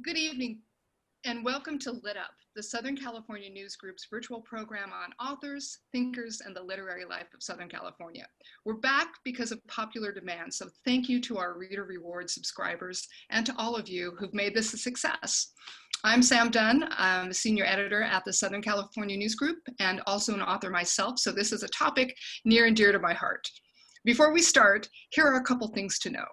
Good evening, and welcome to Lit Up, the Southern California News Group's virtual program on authors, thinkers, and the literary life of Southern California. We're back because of popular demand, so thank you to our Reader Reward subscribers and to all of you who've made this a success. I'm Sam Dunn. I'm a senior editor at the Southern California News Group and also an author myself, so this is a topic near and dear to my heart. Before we start, here are a couple things to know.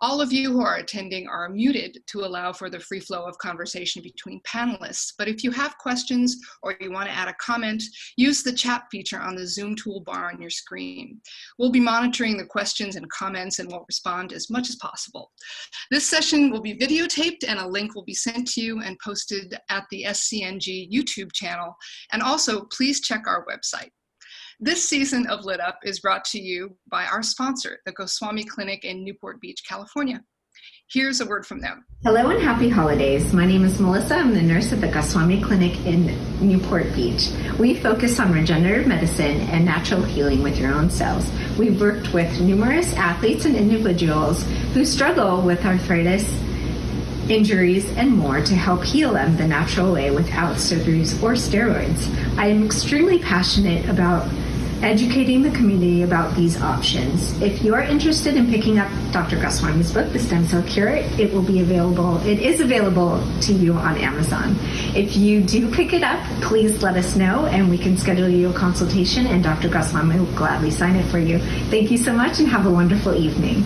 All of you who are attending are muted to allow for the free flow of conversation between panelists, but if you have questions or you want to add a comment, use the chat feature on the Zoom toolbar on your screen. We'll be monitoring the questions and comments and will respond as much as possible. This session will be videotaped and a link will be sent to you and posted at the SCNG YouTube channel, and also please check our website. This season of Lit Up is brought to you by our sponsor, the Goswami Clinic in Newport Beach, California. Here's a word from them. Hello and happy holidays. My name is Melissa. I'm the nurse at the Goswami Clinic in Newport Beach. We focus on regenerative medicine and natural healing with your own cells. We've worked with numerous athletes and individuals who struggle with arthritis, injuries, and more to help heal them the natural way without surgeries or steroids. I am extremely passionate about educating the community about these options. If you are interested in picking up Dr. Goswami's book, The Stem Cell Cure, it is available to you on Amazon. If you do pick it up, please let us know and we can schedule you a consultation and Dr. Goswami will gladly sign it for you. Thank you so much and have a wonderful evening.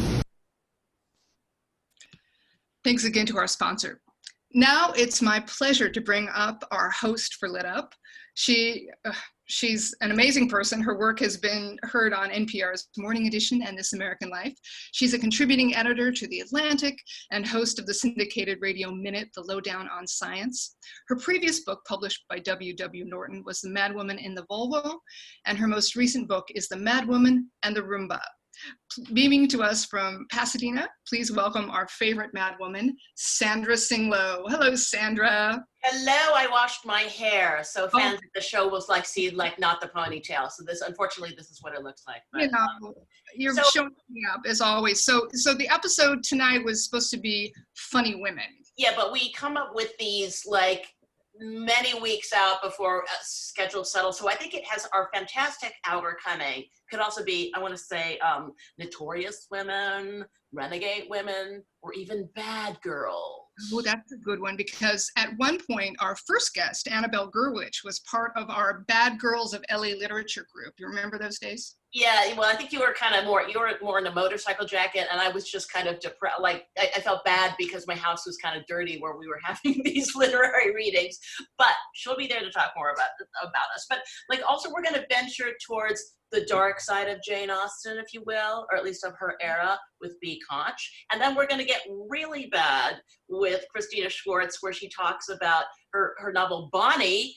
Thanks again to our sponsor. Now it's my pleasure to bring up our host for Lit Up. She's an amazing person. Her work has been heard on NPR's Morning Edition and This American Life. She's a contributing editor to The Atlantic and host of the syndicated Radio Minute, The Lowdown on Science. Her previous book, published by W.W. Norton, was The Madwoman in the Volvo, and her most recent book is The Madwoman and the Roomba. Beaming to us from Pasadena, please welcome our favorite madwoman, Sandra Cinglo. Hello, Sandra. Hello, I washed my hair, so fans of the show will see not the ponytail. So unfortunately, this is what it looks like. But, you're showing me up as always. So the episode tonight was supposed to be funny women. Yeah, but we come up with these many weeks out before schedule settles. So I think it has our fantastic hour coming. Could also be, I want to say, notorious women, renegade women, or even bad girls. Oh, that's a good one, because at one point, our first guest, Annabelle Gerwich, was part of our Bad Girls of LA Literature group. You remember those days? Yeah, well, I think you were more in a motorcycle jacket, and I was just kind of depressed. I felt bad because my house was kind of dirty where we were having these literary readings, but she'll be there to talk more about us. But also we're going to venture towards the dark side of Jane Austen, if you will, or at least of her era with B. Koch. And then we're going to get really bad with Christina Schwartz, where she talks about her novel Bonnie,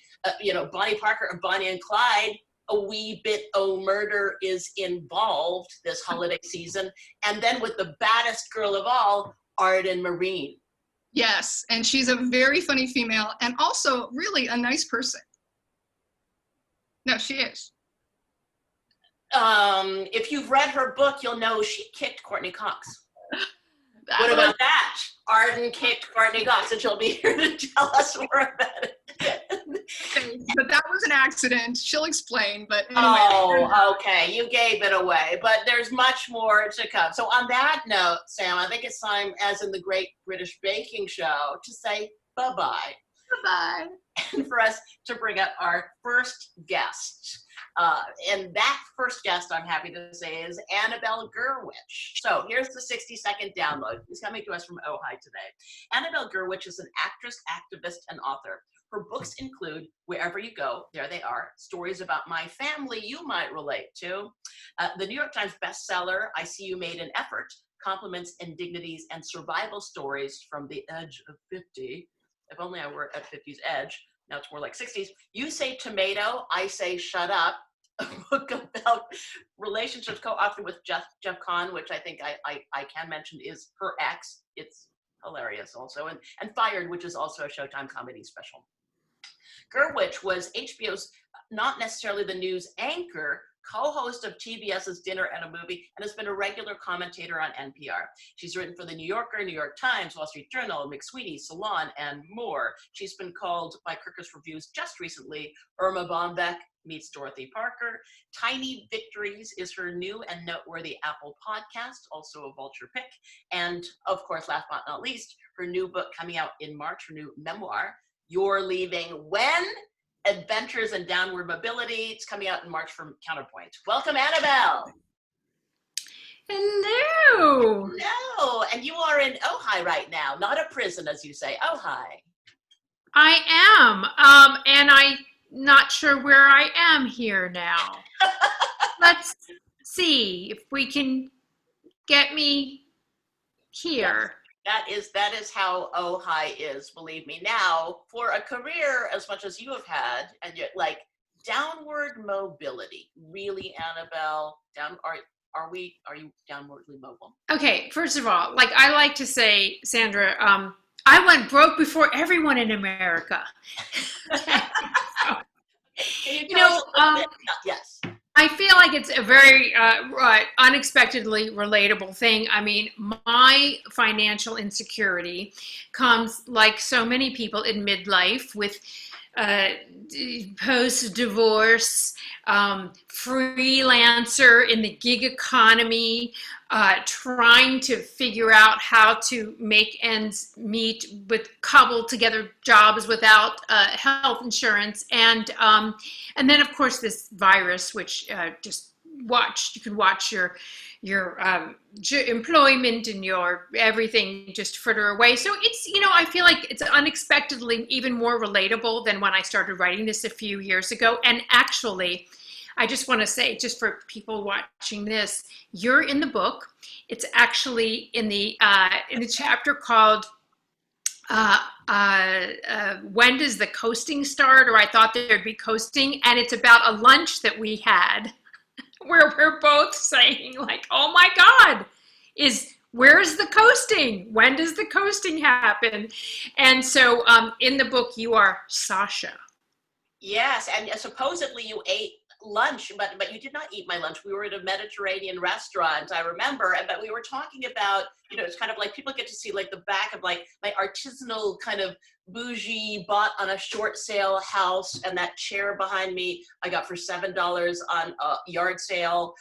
Bonnie Parker and Bonnie and Clyde. A wee bit murder is involved this holiday season. And then with the baddest girl of all, Arden Myrin. Yes, and she's a very funny female and also really a nice person. No, she is. If you've read her book, you'll know she kicked Courtney Cox. What about that? Arden kicked Courtney Cox, and she'll be here to tell us more about it. But that was an accident. She'll explain, but anyway. Oh, okay. You gave it away, but there's much more to come. So on that note, Sam, I think it's time, as in the Great British Baking Show, to say bye-bye. Bye-bye. And for us to bring up our first guest. And that first guest, I'm happy to say, is Annabelle Gerwich. So here's the 60-second download. It's coming to us from Ojai today. Annabelle Gerwich is an actress, activist, and author. Her books include Wherever You Go, There They Are, stories about my family you might relate to. The New York Times bestseller, I See You Made an Effort, compliments, indignities, and survival stories from the edge of 50. If only I were at 50's edge. Now it's more like 60s. You Say Tomato, I Say Shut Up, a book about relationships co-authored with Jeff Kahn, which I think I can mention is her ex. It's hilarious also. And Fired, which is also a Showtime comedy special. Gurwitch was HBO's, not necessarily the news anchor, co-host of TBS's Dinner and a Movie, and has been a regular commentator on NPR. She's written for The New Yorker, New York Times, Wall Street Journal, McSweeney, Salon, and more. She's been called by Kirkus Reviews just recently, Irma Bombeck meets Dorothy Parker. Tiny Victories is her new and noteworthy Apple podcast, also a Vulture pick. And of course, last but not least, her new book coming out in March, her new memoir, You're Leaving When? Adventures in Downward Mobility. It's coming out in March from Counterpoint. Welcome, Annabelle. Hello. Hello. And you are in Ojai right now, not a prison, as you say. Ojai. I am. And I'm not sure where I am here now. Let's see if we can get me here. Yes. That is how Ojai is, believe me. Now, for a career as much as you have had, and yet like downward mobility, really, Annabelle, are you downwardly mobile? Okay, first of all, like I like to say, Sandra, I went broke before everyone in America. Yes. I feel like it's a very unexpectedly relatable thing. I mean, my financial insecurity comes, like so many people in midlife, with post-divorce, freelancer in the gig economy, trying to figure out how to make ends meet with cobbled together jobs without health insurance, and then of course this virus, which you can watch your employment and your everything just fritter away. So it's, I feel like it's unexpectedly even more relatable than when I started writing this a few years ago. And actually, I just want to say, just for people watching this, you're in the book. It's actually in the chapter called When Does the Coasting Start? Or I Thought There'd Be Coasting. And it's about a lunch that we had where we're both saying like, oh my God, where's the coasting? When does the coasting happen? And so in the book, you are Sasha. Yes, and supposedly you ate lunch, but you did not eat my lunch. We were at a Mediterranean restaurant, I remember, but we were talking about, it's kind of like people get to see like the back of like my artisanal kind of bougie bought on a short sale house, and that chair behind me I got for $7 on a yard sale,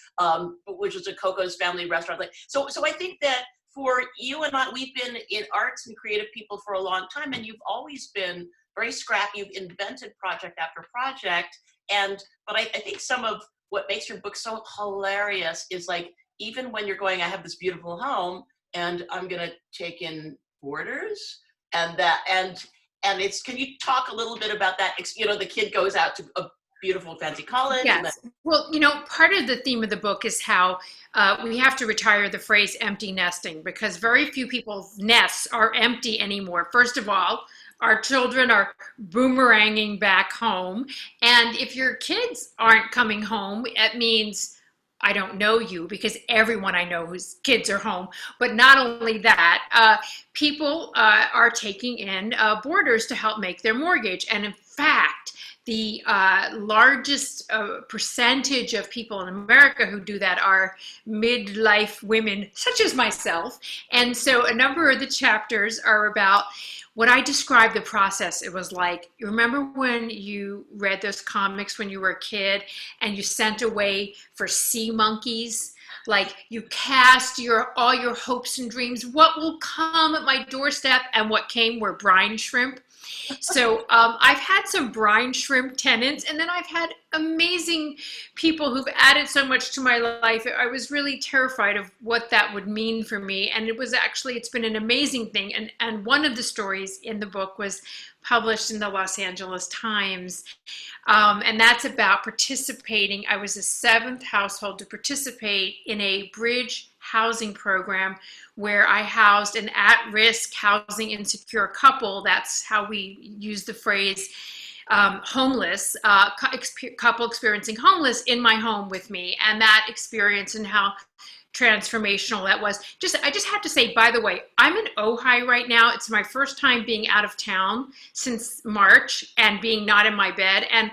which was a Coco's family restaurant. Like so I think that for you and I, we've been in arts and creative people for a long time, and you've always been very scrappy. You've invented project after project. But I think some of what makes your book so hilarious is like, even when you're going, I have this beautiful home and I'm going to take in boarders, and it's, can you talk a little bit about that? The kid goes out to a beautiful fancy college. Yes. Well, part of the theme of the book is how we have to retire the phrase empty nesting, because very few people's nests are empty anymore. First of all, our children are boomeranging back home. And if your kids aren't coming home, it means I don't know you, because everyone I know whose kids are home. But not only that, people are taking in boarders to help make their mortgage. And in fact, the largest percentage of people in America who do that are midlife women, such as myself. And so a number of the chapters are about what I described the process. It was like, you remember when you read those comics when you were a kid and you sent away for sea monkeys? Like you cast all your hopes and dreams. What will come at my doorstep? And what came were brine shrimp. So I've had some brine shrimp tenants, and then I've had amazing people who've added so much to my life. I was really terrified of what that would mean for me. And it's been an amazing thing. And one of the stories in the book was published in the Los Angeles Times. And that's about participating. I was the 7th household to participate in a bridge housing program where I housed an at-risk housing insecure couple. That's how we use the phrase homeless, couple experiencing homeless in my home with me. And that experience and how transformational that was. I just have to say, by the way, I'm in Ojai right now. It's my first time being out of town since March and being not in my bed. And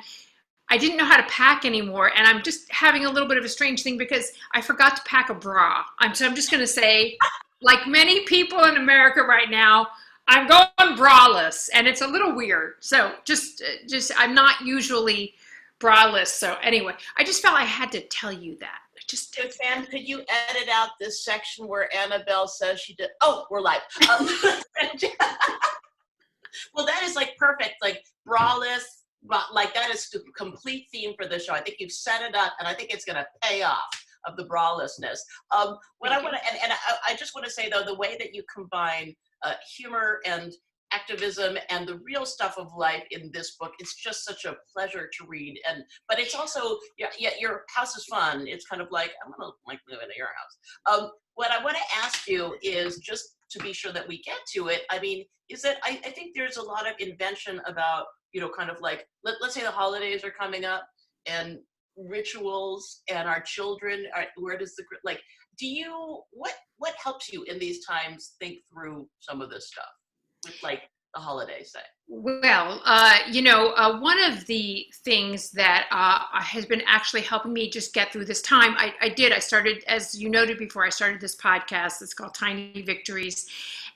I didn't know how to pack anymore. And I'm just having a little bit of a strange thing because I forgot to pack a bra. So I'm just going to say, like many people in America right now, I'm going braless, and it's a little weird. So just I'm not usually braless. So anyway, I just felt I had to tell you that. Good fan, could you edit out this section where Annabelle says she did? Oh, we're live. Well, that is like perfect, like braless. Like that is the complete theme for the show. I think you've set it up, and I think it's going to pay off of the bralessness. What I want to, and I just want to say though, the way that you combine humor and activism and the real stuff of life in this book, it's just such a pleasure to read. But it's also, yeah, your house is fun. It's kind of like, I'm gonna like live in your house. What I want to ask you is, just to be sure that we get to it, I mean, is that I think there's a lot of invention about, kind of like, let's say the holidays are coming up and rituals, and our children are, where does the, like, what helps you in these times think through some of this stuff with like the holidays, say? Well, one of the things that has been actually helping me just get through this time, I started, as you noted before, I started this podcast. It's called Tiny Victories.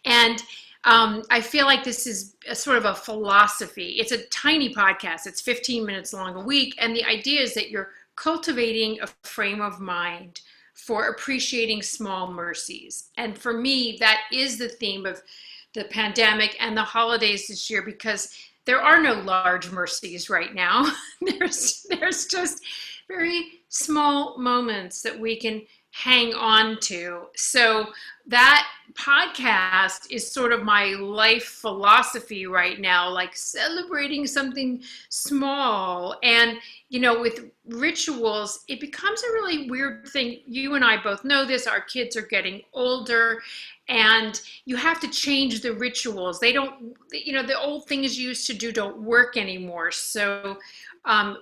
And I feel like this is a sort of a philosophy. It's a tiny podcast. It's 15 minutes long a week. And the idea is that you're cultivating a frame of mind for appreciating small mercies. And for me, that is the theme of the pandemic and the holidays this year, because there are no large mercies right now. There's just very small moments that we can hang on to. So that podcast is sort of my life philosophy right now, like celebrating something small. And, with rituals, it becomes a really weird thing. You and I both know this. Our kids are getting older, and you have to change the rituals. They don't, the old things you used to do don't work anymore. So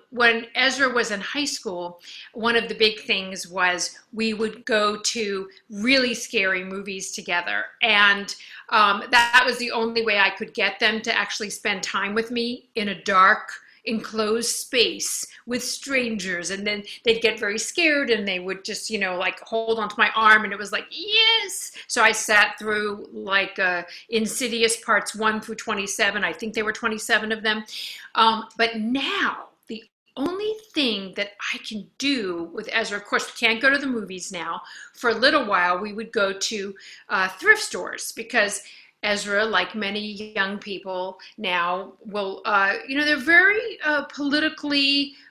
when Ezra was in high school, one of the big things was we would go to really scary movies together. And that was the only way I could get them to actually spend time with me in a dark, enclosed space with strangers. And then they'd get very scared, and they would just, like hold onto my arm, and it was like, yes. So I sat through like Insidious parts 1 through 27. I think there were 27 of them. But now, the only thing that I can do with Ezra, of course, we can't go to the movies now. For a little while, we would go to thrift stores, because Ezra, like many young people now, will, they're very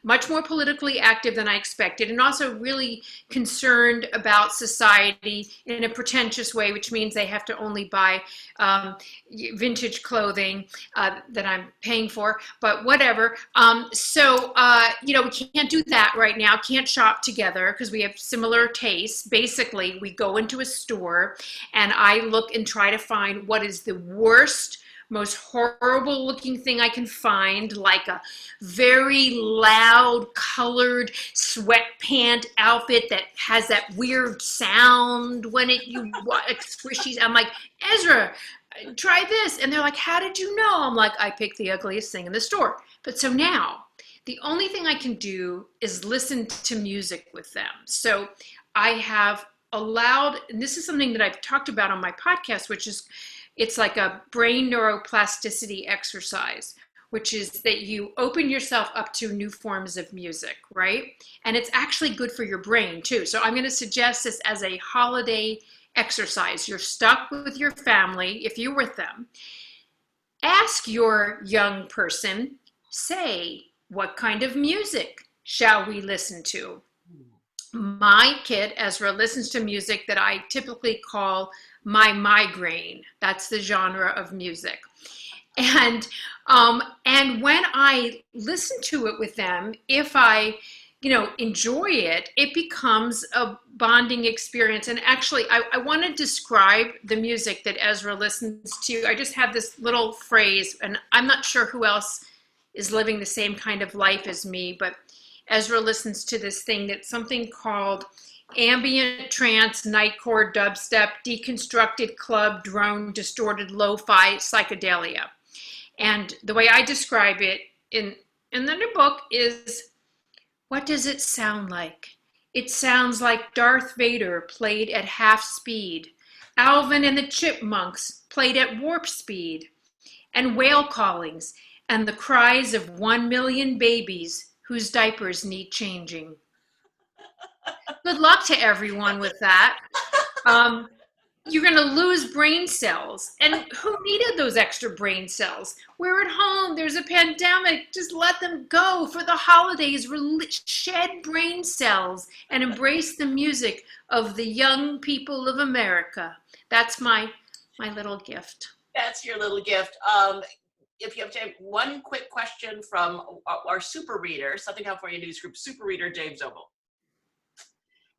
much more politically active than I expected, and also really concerned about society in a pretentious way, which means they have to only buy vintage clothing that I'm paying for, but whatever. We can't do that right now, can't shop together because we have similar tastes. Basically, we go into a store, and I look and try to find what is the worst, most horrible looking thing I can find, like a very loud colored sweatpant outfit that has that weird sound when like squishy. I'm like, Ezra, try this. And they're like, how did you know? I'm like, I picked the ugliest thing in the store. But so now the only thing I can do is listen to music with them. So I have allowed, and this is something that I've talked about on my podcast, which is, it's like a brain neuroplasticity exercise, which is that you open yourself up to new forms of music, right? And it's actually good for your brain too. So I'm going to suggest this as a holiday exercise. You're stuck with your family, if you're with them. Ask your young person, say, what kind of music shall we listen to? My kid, Ezra, listens to music that I typically call my migraine. That's the genre of music. And when I listen to it with them, if I, enjoy it, it becomes a bonding experience. And actually, I want to describe the music that Ezra listens to. I just have this little phrase, and I'm not sure who else is living the same kind of life as me, but Ezra listens to this thing that's something called ambient trance, nightcore, dubstep, deconstructed club, drone, distorted lo-fi psychedelia. And the way I describe it in the new book is What does it sound like? It sounds like Darth Vader played at half speed, Alvin and the Chipmunks played at warp speed, and whale callings and the cries of 1 million babies whose diapers need changing. Good luck to everyone with that. You're going to lose brain cells. And who needed those extra brain cells? We're at home. There's a pandemic. Just let them go. For the holidays, shed brain cells and embrace the music of the young people of America. That's my little gift. That's your little gift. If you have time, one quick question from our super reader, Southern California News Group super reader, Dave Zobel.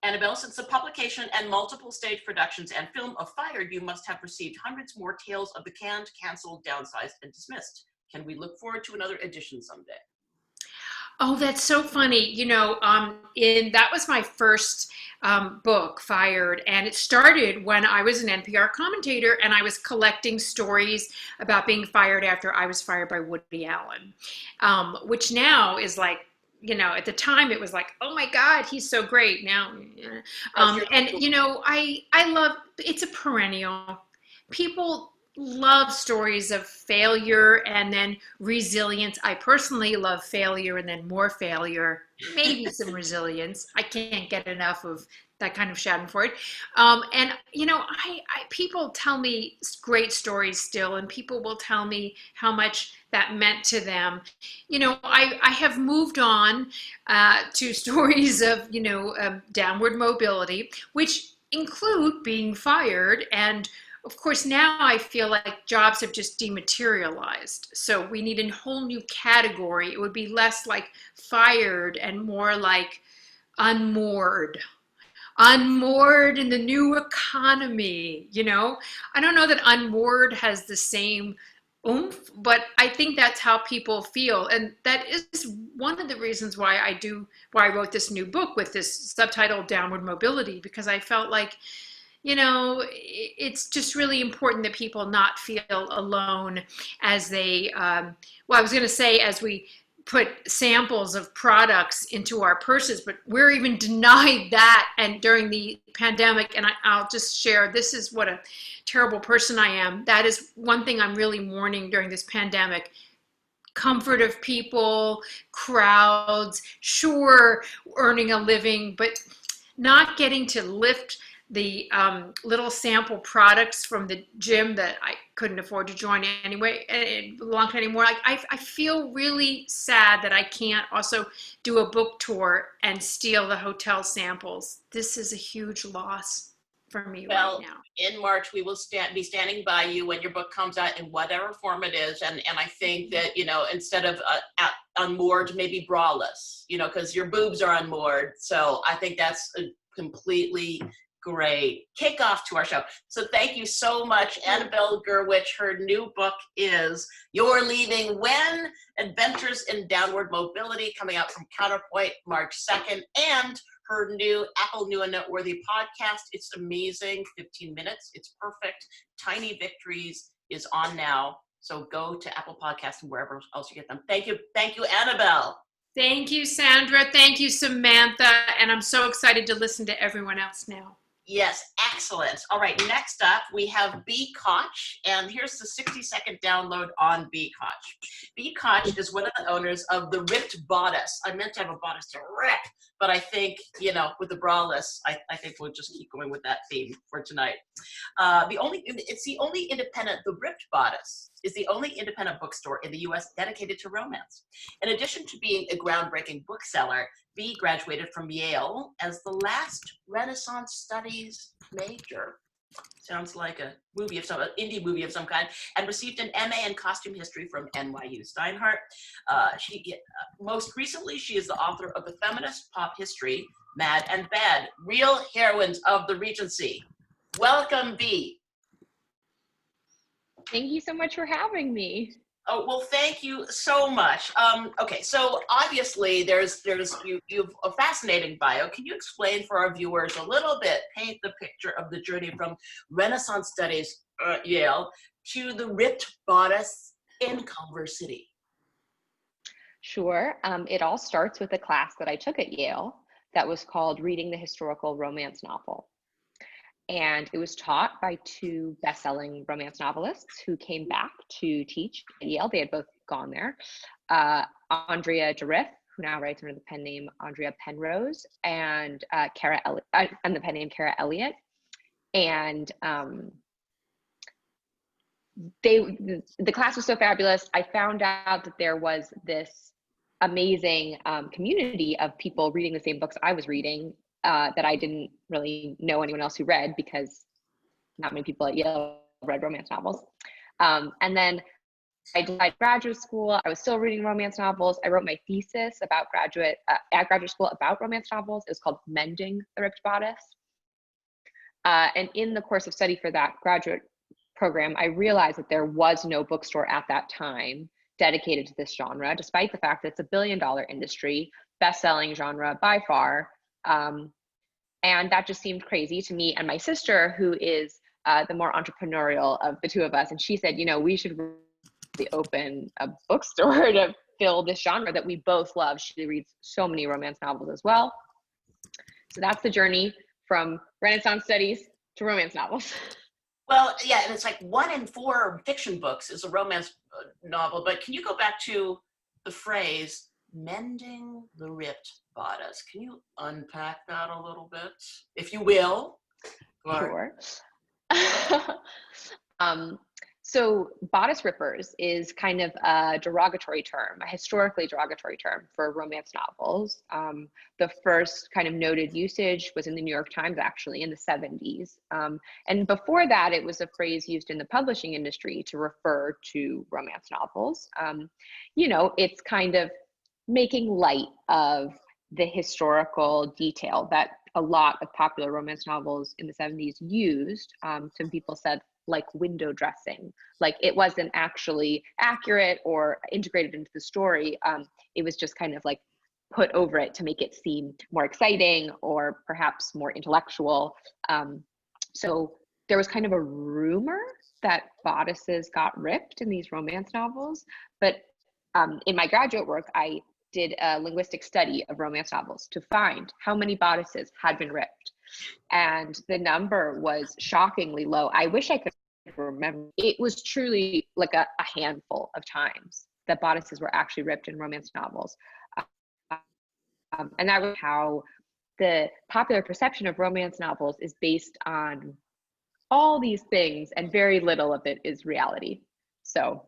Annabelle, since the publication and multiple stage productions and film of Fired, you must have received hundreds more tales of the canned, canceled, downsized, and dismissed. Can we look forward to another edition someday? Oh, that's so funny. You know, that was my first book, Fired, and it started when I was an NPR commentator and I was collecting stories about being fired after I was fired by Woody Allen, which now is like, you know, at the time it was like, oh my God, he's so great now. And, you know, I love, it's a perennial. People love stories of failure and then resilience. I personally love failure and then more failure, maybe some resilience. I can't get enough of that kind of Schadenfreude. And, you know, people tell me great stories still, and people will tell me how much that meant to them. You know, I have moved on to stories of, you know, downward mobility, which include being fired. And of course, now I feel like jobs have just dematerialized. So we need a whole new category. It would be less like fired and more like unmoored. Unmoored in the new economy, you know? I don't know that unmoored has the same oomph, but I think that's how people feel. And that is one of the reasons why I wrote this new book with this subtitle, Downward Mobility, because I felt like, you know, it's just really important that people not feel alone as they, I was going to say as we put samples of products into our purses, but we're even denied that. And during the pandemic, and I'll just share, this is what a terrible person I am. That is one thing I'm really mourning during this pandemic. Comfort of people, crowds, sure, earning a living, but not getting to lift the little sample products from the gym that I couldn't afford to join anyway, a long time anymore. Like I feel really sad that I can't also do a book tour and steal the hotel samples. This is a huge loss for me right now. In March, we will be standing by you when your book comes out in whatever form it is. And I think that, you know, instead of unmoored, maybe braless, you know, because your boobs are unmoored. So I think that's a completely great kickoff to our show. So thank you so much, Annabelle Gerwich. Her new book is You're Leaving When? Adventures in Downward Mobility, coming out from Counterpoint March 2nd, and her new Apple New and Noteworthy podcast. It's amazing, 15 minutes. It's perfect. Tiny Victories is on now. So go to Apple Podcasts and wherever else you get them. Thank you, Annabelle. Thank you, Sandra. Thank you, Samantha. And I'm so excited to listen to everyone else now. Yes, excellent. All right, next up we have B. Koch, and here's the 60-second download on B. Koch. B. Koch is one of the owners of the Ripped Bodice. I meant to have a bodice to rip, but I think, you know, with the braless, I think we'll just keep going with that theme for tonight. The Ripped Bodice is the only independent bookstore in the U.S. dedicated to romance. In addition to being a groundbreaking bookseller, B graduated from Yale as the last Renaissance Studies major. Sounds like a movie of an indie movie of some kind, and received an MA in costume history from NYU Steinhardt. Most recently, she is the author of the feminist pop history, Mad and Bad, Real Heroines of the Regency. Welcome, B. Thank you so much for having me. Oh, well, thank you so much. Okay, so obviously you've a fascinating bio. Can you explain for our viewers a little bit, paint the picture of the journey from Renaissance Studies at Yale to the Ripped Bodice in Culver City? Sure. It all starts with a class that I took at Yale that was called Reading the Historical Romance Novel. And it was taught by two best-selling romance novelists who came back to teach at Yale. They had both gone there. Andrea Gerwich, who now writes under the pen name Andrea Penrose, and the pen name Cara Elliott. And the class was so fabulous. I found out that there was this amazing community of people reading the same books I was reading that I didn't really know anyone else who read, because not many people at Yale read romance novels. And then I decided graduate school, I was still reading romance novels. I wrote my thesis at graduate school about romance novels. It was called Mending the Ripped Bodice. And in the course of study for that graduate program, I realized that there was no bookstore at that time dedicated to this genre, despite the fact that it's a billion-dollar industry, best-selling genre by far. And that just seemed crazy to me and my sister, who is the more entrepreneurial of the two of us. And she said, we should really open a bookstore to fill this genre that we both love. She reads so many romance novels as well. So that's the journey from Renaissance studies to romance novels. Well, yeah, and it's like 1 in 4 fiction books is a romance novel, but can you go back to the phrase, mending the ripped bodice? Can you unpack that a little bit, if you will? Sure. So bodice rippers is kind of a derogatory term, a historically derogatory term for romance novels. The first kind of noted usage was in the New York Times, actually, in the 70s. And before that, it was a phrase used in the publishing industry to refer to romance novels. It's kind of making light of the historical detail that a lot of popular romance novels in the 70s used. Some people said, like window dressing, like it wasn't actually accurate or integrated into the story. It was just kind of like put over it to make it seem more exciting or perhaps more intellectual. So there was kind of a rumor that bodices got ripped in these romance novels. But in my graduate work, I did a linguistic study of romance novels to find how many bodices had been ripped. And the number was shockingly low. I wish I could remember. It was truly like a handful of times that bodices were actually ripped in romance novels. And that was how the popular perception of romance novels is based on all these things, and very little of it is reality. So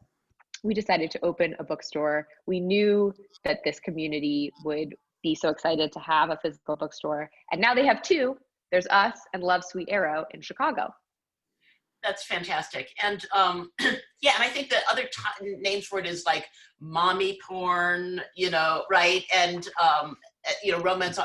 we decided to open a bookstore. We knew that this community would be so excited to have a physical bookstore. And now they have two. There's us and Love Sweet Arrow in Chicago. That's fantastic. And yeah, and I think the other names for it is like mommy porn, right? And, romance,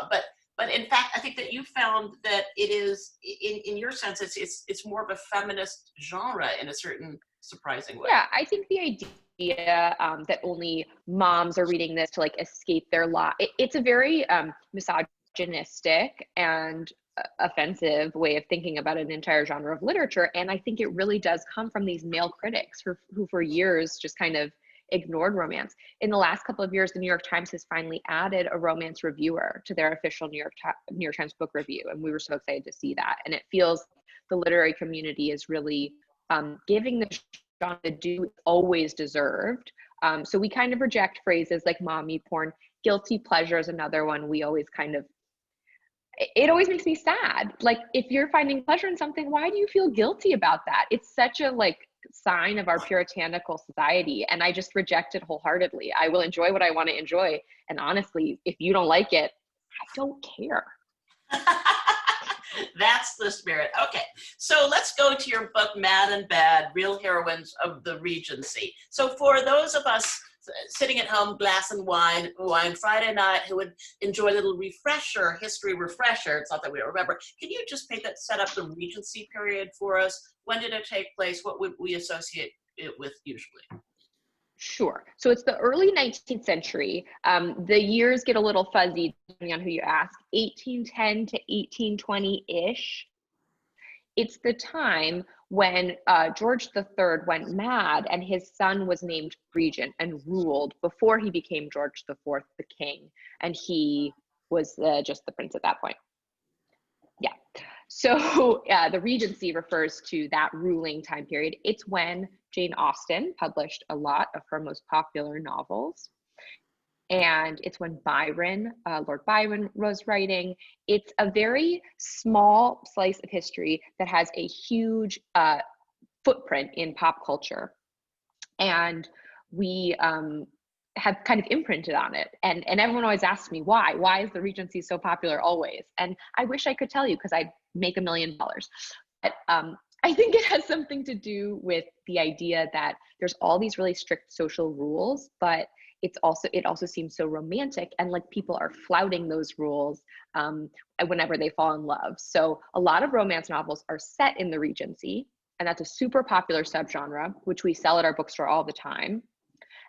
but in fact, I think that you found that it is, in your sense, it's more of a feminist genre in a certain surprising way. Yeah, I think the idea that only moms are reading this to like escape their lot, it's a very misogynistic and offensive way of thinking about an entire genre of literature. And I think it really does come from these male critics who for years just kind of ignored romance. In the last couple of years, the New York Times has finally added a romance reviewer to their official New York Times book review. And we were so excited to see that. And it feels the literary community is really giving the genre the due it's always deserved. So we kind of reject phrases like mommy porn. Guilty pleasure is another one we always kind of, it always makes me sad. Like, if you're finding pleasure in something, why do you feel guilty about that? It's such a sign of our puritanical society, and I just reject it wholeheartedly. I will enjoy what I want to enjoy, and honestly, if you don't like it, I don't care. That's the spirit. Okay, so let's go to your book, Mad and Bad, Real Heroines of the Regency. So for those of us sitting at home, glass and wine Friday night, who would enjoy a little history refresher, it's not that we remember, can you just set up the Regency period for us? When did it take place? What would we associate it with usually? Sure. So it's the early 19th century. The years get a little fuzzy depending on who you ask. 1810 to 1820-ish it's the time when George III went mad and his son was named regent and ruled before he became George IV, the king. And he was just the prince at that point. Yeah. So the Regency refers to that ruling time period. It's when Jane Austen published a lot of her most popular novels. And it's when Byron, Lord Byron, was writing. It's a very small slice of history that has a huge footprint in pop culture. And we have kind of imprinted on it. And everyone always asks me, why? Why is the Regency so popular always? And I wish I could tell you, because I'd make $1 million. But I think it has something to do with the idea that there's all these really strict social rules, but it also seems so romantic, and like people are flouting those rules whenever they fall in love. So a lot of romance novels are set in the Regency, and that's a super popular subgenre, which we sell at our bookstore all the time.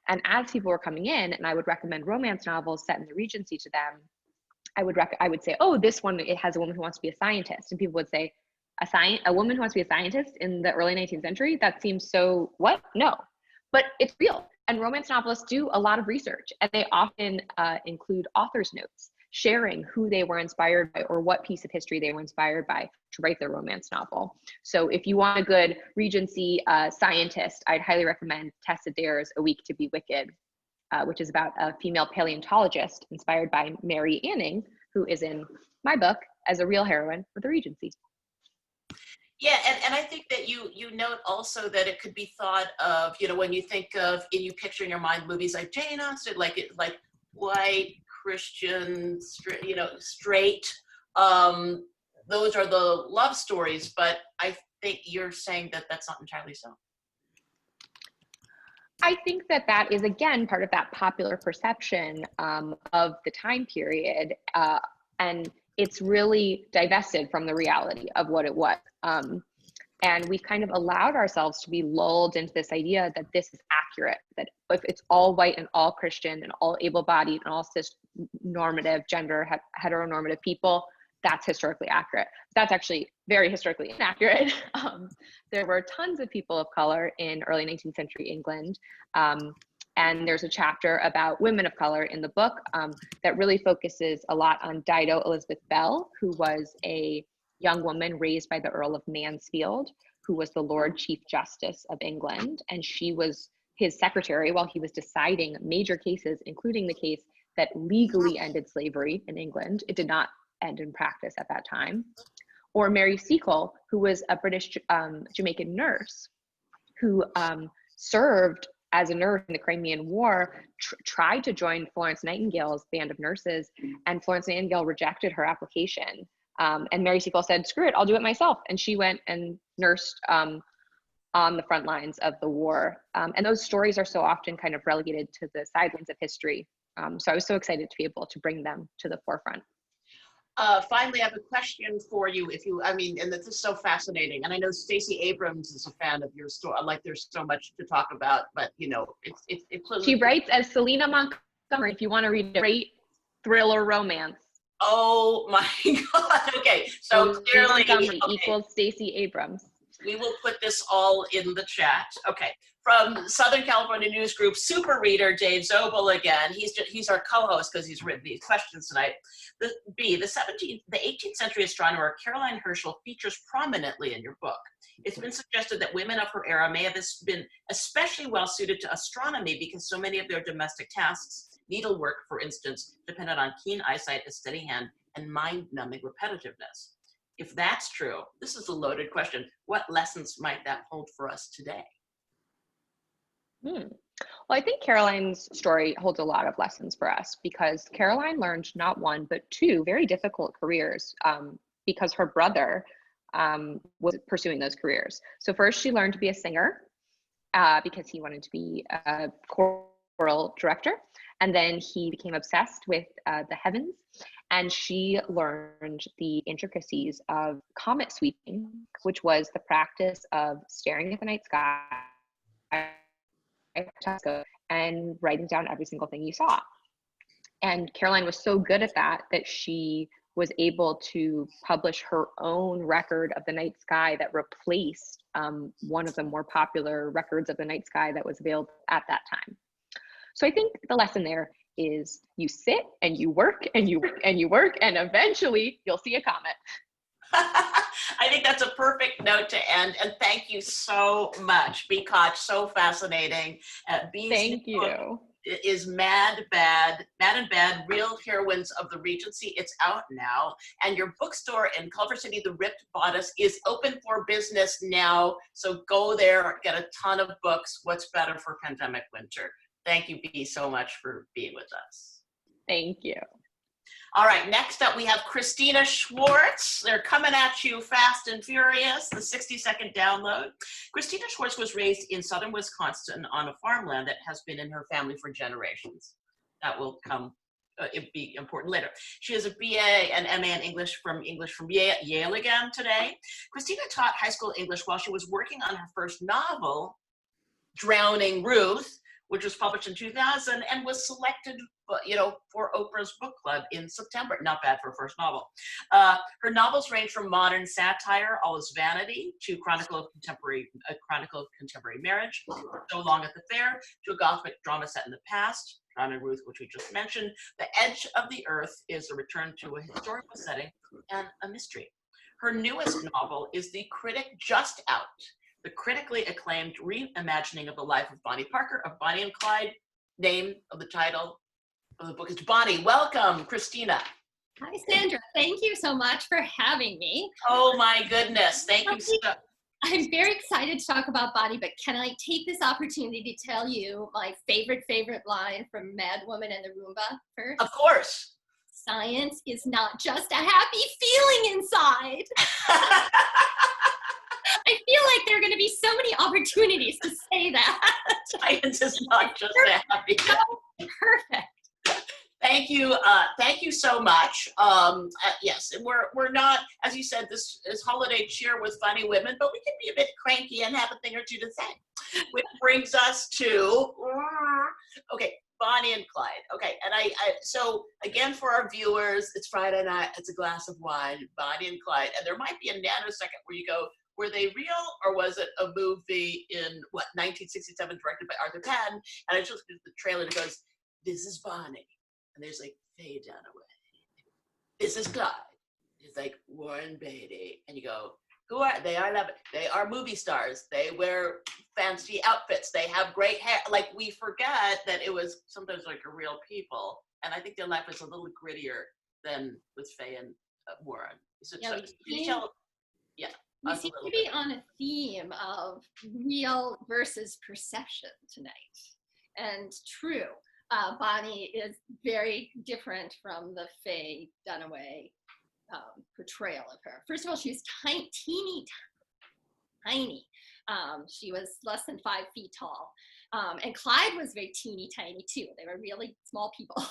And as people were coming in, and I would recommend romance novels set in the Regency to them, I would say, oh, this one, it has a woman who wants to be a scientist. And people would say, a woman who wants to be a scientist in the early 19th century? That seems so, what? No, but it's real. And romance novelists do a lot of research, and they often include author's notes, sharing who they were inspired by or what piece of history they were inspired by to write their romance novel. So if you want a good Regency scientist, I'd highly recommend Tessa Dare's A Week to Be Wicked, which is about a female paleontologist inspired by Mary Anning, who is in my book as a real heroine of the Regency. Yeah, and I think that you note also that it could be thought of, when you think of, and you picture in your mind movies like Jane Austen, like white, Christian, straight, those are the love stories, but I think you're saying that that's not entirely so. I think that is, again, part of that popular perception of the time period, and it's really divested from the reality of what it was. And we've kind of allowed ourselves to be lulled into this idea that this is accurate, that if it's all white and all Christian and all able-bodied and all cis-normative, gender heteronormative people, that's historically accurate. That's actually very historically inaccurate. There were tons of people of color in early 19th century England. And there's a chapter about women of color in the book that really focuses a lot on Dido Elizabeth Bell, who was a young woman raised by the Earl of Mansfield, who was the Lord Chief Justice of England. And she was his secretary while he was deciding major cases, including the case that legally ended slavery in England. It did not end in practice at that time. Or Mary Seacole, who was a British Jamaican nurse who served as a nurse in the Crimean War, tried to join Florence Nightingale's band of nurses, and Florence Nightingale rejected her application. And Mary Seacole said, screw it, I'll do it myself. And she went and nursed on the front lines of the war. And those stories are so often kind of relegated to the sidelines of history. So I was so excited to be able to bring them to the forefront. Finally, I have a question for you. And this is so fascinating. And I know Stacey Abrams is a fan of your story. Like, there's so much to talk about, but it's she writes as Selena Montgomery. If you want to read a great thriller romance. Oh my God. Okay, so clearly equals Stacey Abrams. We will put this all in the chat. Okay. From Southern California News Group, super reader Dave Zobel again. He's our co-host because he's written these questions tonight. The 18th century astronomer Caroline Herschel features prominently in your book. It's been suggested that women of her era may have been especially well suited to astronomy because so many of their domestic tasks, needlework for instance, depended on keen eyesight, a steady hand, and mind-numbing repetitiveness. If that's true, this is a loaded question. What lessons might that hold for us today? Well, I think Caroline's story holds a lot of lessons for us because Caroline learned not one, but two very difficult careers because her brother was pursuing those careers. So first she learned to be a singer because he wanted to be a choral director. And then he became obsessed with the heavens, and she learned the intricacies of comet sweeping, which was the practice of staring at the night sky and writing down every single thing you saw. And Caroline was so good at that that she was able to publish her own record of the night sky that replaced one of the more popular records of the night sky that was available at that time. So I think the lesson there is you sit and you work and you work and you work, and eventually you'll see a comet. I think that's a perfect note to end. And thank you so much, B. Koch. So fascinating. Thank you. Is Mad and Bad, Real Heroines of the Regency. It's out now. And your bookstore in Culver City, The Ripped Bodice, is open for business now. So go there, get a ton of books. What's better for pandemic winter? Thank you, B, so much for being with us. Thank you. All right, next up we have Christina Schwartz. They're coming at you fast and furious, the 60-second download. Christina Schwartz was raised in southern Wisconsin on a farmland that has been in her family for generations. That will come, it'd be important later. She has a BA and MA in English from Yale again today. Christina taught high school English while she was working on her first novel, Drowning Ruth, which was published in 2000 and was selected, for Oprah's book club in September. Not bad for a first novel. Her novels range from modern satire, All Is Vanity, to Chronicle of Contemporary Marriage, So Long at the Fair, to a gothic drama set in the past, Drowning Ruth, which we just mentioned. The Edge of the Earth is a return to a historical setting and a mystery. Her newest novel is The Critic Just Out, the critically acclaimed reimagining of the life of Bonnie Parker, of Bonnie and Clyde. Name of the title of the book is Bonnie. Welcome, Christina. Hi, Sandra. Thank you so much for having me. Oh my goodness, thank you so much. I'm very excited to talk about Bonnie, but can I take this opportunity to tell you my favorite line from Mad Woman and the Roomba first? Of course. Science is not just a happy feeling inside. I feel like there are going to be so many opportunities to say that. Science is not just a happy feeling. Perfect. Thank you so much. Yes, we're not, as you said, this is holiday cheer with funny women, but we can be a bit cranky and have a thing or two to say. Which brings us to, okay, Bonnie and Clyde. Okay, and so again for our viewers, it's Friday night, it's a glass of wine, Bonnie and Clyde, and there might be a nanosecond where you go, were they real or was it a movie in 1967 directed by Arthur Penn? And I just looked at the trailer and it goes, this is Bonnie. And there's like Faye Dunaway. This is Clyde. It's like Warren Beatty. And you go, who are they? They are movie stars. They wear fancy outfits. They have great hair. Like we forget that it was sometimes like a real people. And I think their life is a little grittier than with Faye and Warren. So, Yeah, can you tell? Yeah. We seem to be on a theme of real versus perception tonight. And true. Bonnie is very different from the Faye Dunaway portrayal of her. First of all, she was teeny tiny. She was less than 5 feet tall. And Clyde was very teeny tiny too. They were really small people.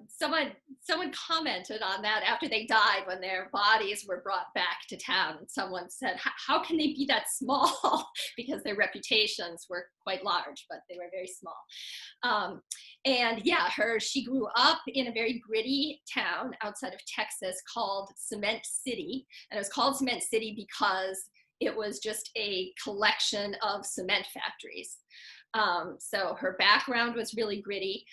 Someone commented on that after they died when their bodies were brought back to town. And someone said, how can they be that small? Because their reputations were quite large, but they were very small. And yeah, she grew up in a very gritty town outside of Texas called Cement City. And it was called Cement City because it was just a collection of cement factories. So her background was really gritty.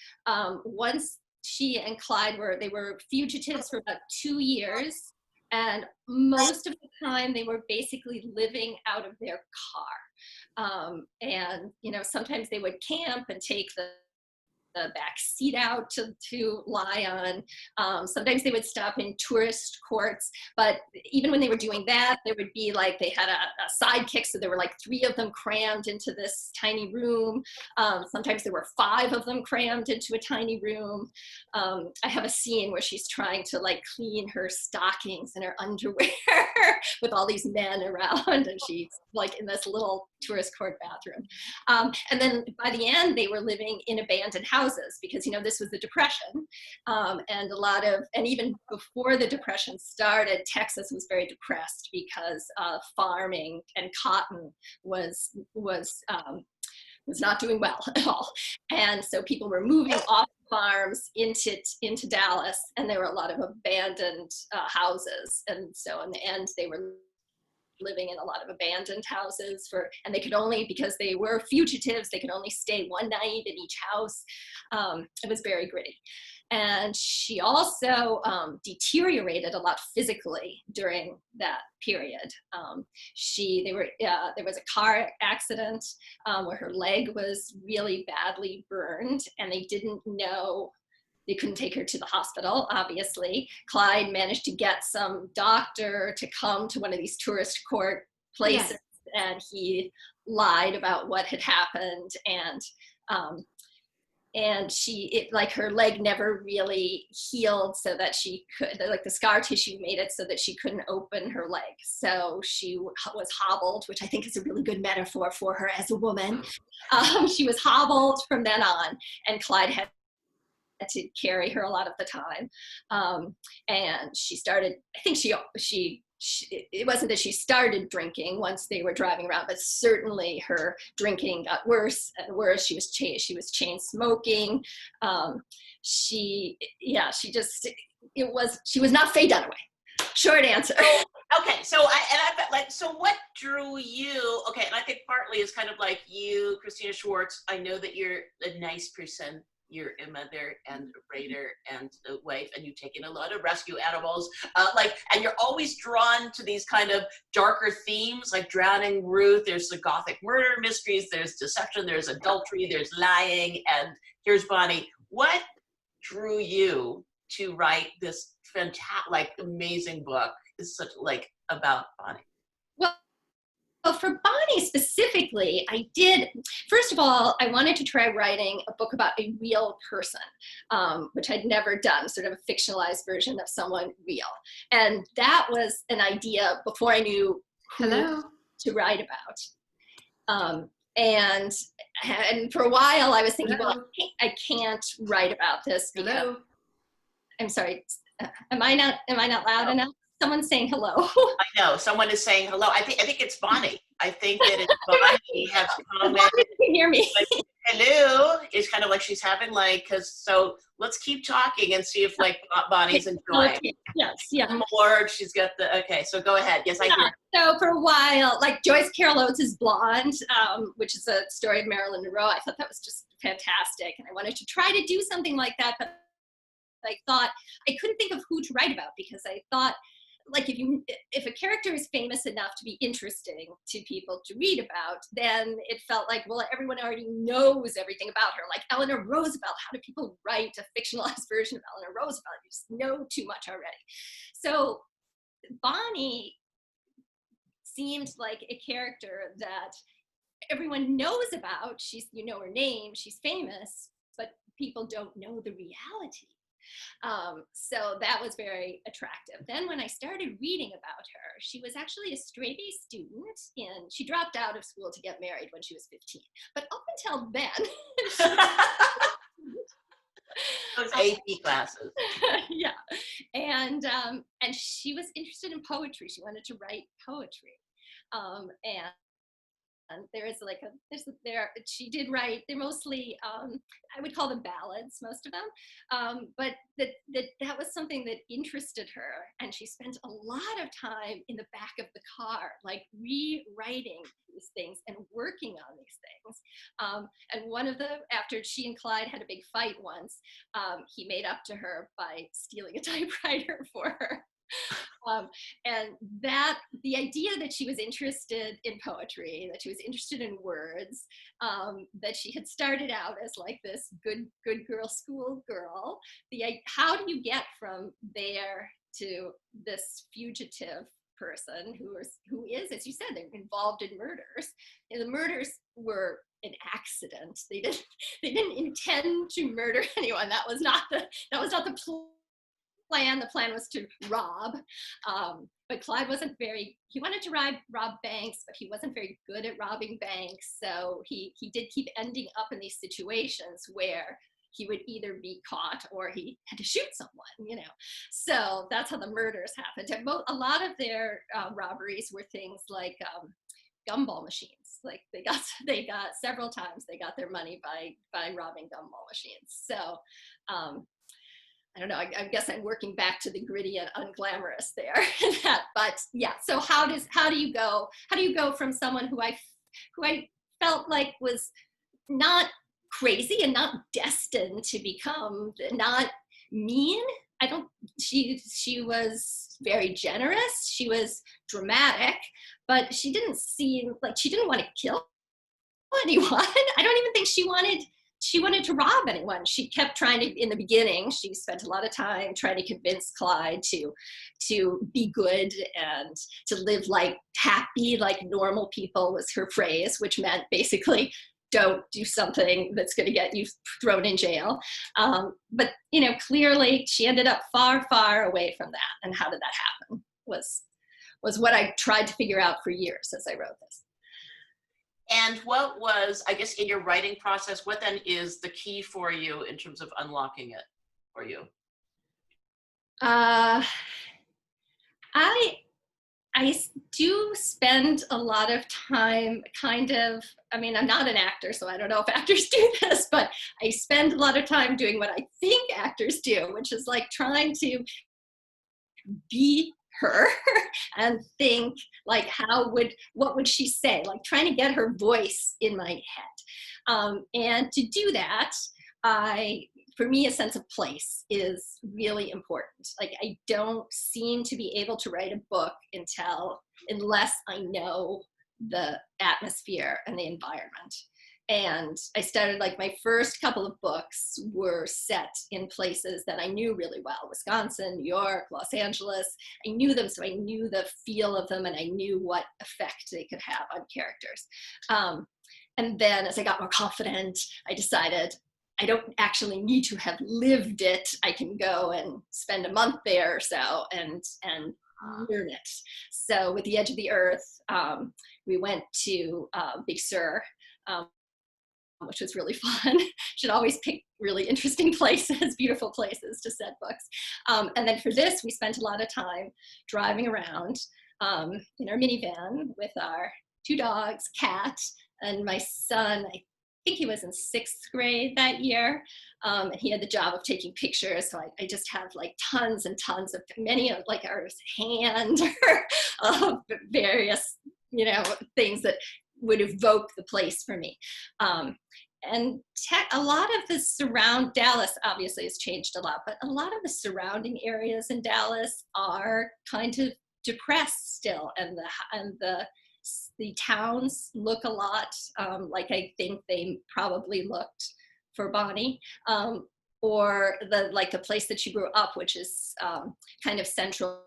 Once she and Clyde were fugitives for about 2 years, and most of the time they were basically living out of their car. And sometimes they would camp and take the back seat out to lie on. Sometimes they would stop in tourist courts, but even when they were doing that, there would be they had a sidekick, so there were 3 of them crammed into this tiny room. Sometimes there were 5 of them crammed into a tiny room. I have a scene where she's trying to clean her stockings and her underwear with all these men around, and she's in this little tourist court bathroom. And then by the end, they were living in abandoned houses because, this was the Depression. And even before the Depression started, Texas was very depressed because farming and cotton was not doing well at all. And so people were moving off farms into Dallas, and there were a lot of abandoned houses, and so in the end they were living in a lot of abandoned houses and they could only, because they were fugitives, they could only stay one night in each house. It was very gritty. And she also deteriorated a lot physically during that period. There was a car accident where her leg was really badly burned, and they didn't know. They couldn't take her to the hospital, obviously. Clyde managed to get some doctor to come to one of these tourist court places, and he lied about what had happened. And like her leg never really healed, so that she could, like the scar tissue made it so that she couldn't open her leg. So she was hobbled, which I think is a really good metaphor for her as a woman. She was hobbled from then on, and Clyde had to carry her a lot of the time. And she started, I think it wasn't that she started drinking once they were driving around, but certainly her drinking got worse and worse. She was chain smoking. She was not Faye Dunaway. Short answer. Okay, so so what drew you? Okay, and I think partly is kind of like you, Christina Schwartz. I know that you're a nice person. You're a mother and a raider and a wife, and you've taken a lot of rescue animals. And you're always drawn to these kind of darker themes, like Drowning Ruth. There's the Gothic murder mysteries. There's deception. There's adultery. There's lying. And here's Bonnie. What drew you to write this fantastic, amazing book? It's such about Bonnie. Well, for Bonnie specifically, first of all, I wanted to try writing a book about a real person, which I'd never done, sort of a fictionalized version of someone real. And that was an idea before I knew who to write about. And for a while I was thinking, well, I can't write about this because, I'm sorry, am I not loud enough? Someone's saying hello. I know, someone is saying hello. I think it's Bonnie. I think that it's Bonnie has commented. You can hear me. Hello. It's kind of like she's having so let's keep talking and see if Bonnie's enjoying. Yes, yeah. Or she's got okay, so go ahead. Yes, I hear. So for a while, Joyce Carol Oates' Blonde, which is a story of Marilyn Monroe, I thought that was just fantastic. And I wanted to try to do something like that, but I thought I couldn't think of who to write about, because I thought, if a character is famous enough to be interesting to people to read about, then it felt like, well, everyone already knows everything about her. Like Eleanor Roosevelt, how do people write a fictionalized version of Eleanor Roosevelt? You just know too much already. So Bonnie seemed like a character that everyone knows about. You know her name, she's famous, but people don't know the reality. So that was very attractive. Then when I started reading about her, she was actually a straight-A student, and she dropped out of school to get married when she was 15. But up until then, those AP classes. Yeah, and she was interested in poetry. She wanted to write poetry, and she did write, they're mostly, I would call them ballads, most of them, but that was something that interested her, and she spent a lot of time in the back of the car, rewriting these things and working on these things. And after she and Clyde had a big fight once, he made up to her by stealing a typewriter for her. And the idea that she was interested in poetry, that she was interested in words, that she had started out as this good girl, school girl. How do you get from there to this fugitive person who is, as you said, they're involved in murders, and the murders were an accident. They didn't intend to murder anyone. That was not the plan. The plan was to rob, but Clyde he wanted to rob banks, but he wasn't very good at robbing banks, so he did keep ending up in these situations where he would either be caught or he had to shoot someone, So that's how the murders happened. And a lot of their robberies were things like gumball machines. Like they got several times they got their money by robbing gumball machines. So I don't know. I guess I'm working back to the gritty and unglamorous there. But yeah. So how do you go from someone who I felt like was not crazy and not destined to become, not mean. She was very generous. She was dramatic, but she didn't seem like she didn't want to kill anyone. I don't even think she wanted to rob anyone. She kept trying to, in the beginning, she spent a lot of time trying to convince Clyde to be good and to live like happy, like normal people was her phrase, which meant basically don't do something that's going to get you thrown in jail. But, clearly she ended up far, far away from that. And how did that happen was what I tried to figure out for years as I wrote this. And what was, I guess, in your writing process, what then is the key for you in terms of unlocking it for you? I do spend a lot of time I'm not an actor, so I don't know if actors do this, but I spend a lot of time doing what I think actors do, which is like trying to be her and think like, what would she say? Like trying to get her voice in my head. And to do that, for me, a sense of place is really important. Like I don't seem to be able to write a book unless I know the atmosphere and the environment. And I started, like, my first couple of books were set in places that I knew really well: Wisconsin, New York, Los Angeles. I knew them, so I knew the feel of them and I knew what effect they could have on characters. And then as I got more confident, I decided I don't actually need to have lived it. I can go and spend a month there or so and learn it. So with The Edge of the Earth, we went to Big Sur, which was really fun. Should always pick really interesting places, beautiful places to set books. And then for this, we spent a lot of time driving around in our minivan with our 2 dogs, cat, and my son. I think he was in 6th grade that year. And he had the job of taking pictures. So I just have like tons and tons of, many of like our hand of various, things that would evoke the place for me. And a lot of the Dallas obviously has changed a lot, but a lot of the surrounding areas in Dallas are kind of depressed still. And the towns look a lot like I think they probably looked for Bonnie, or the place that she grew up, which is kind of central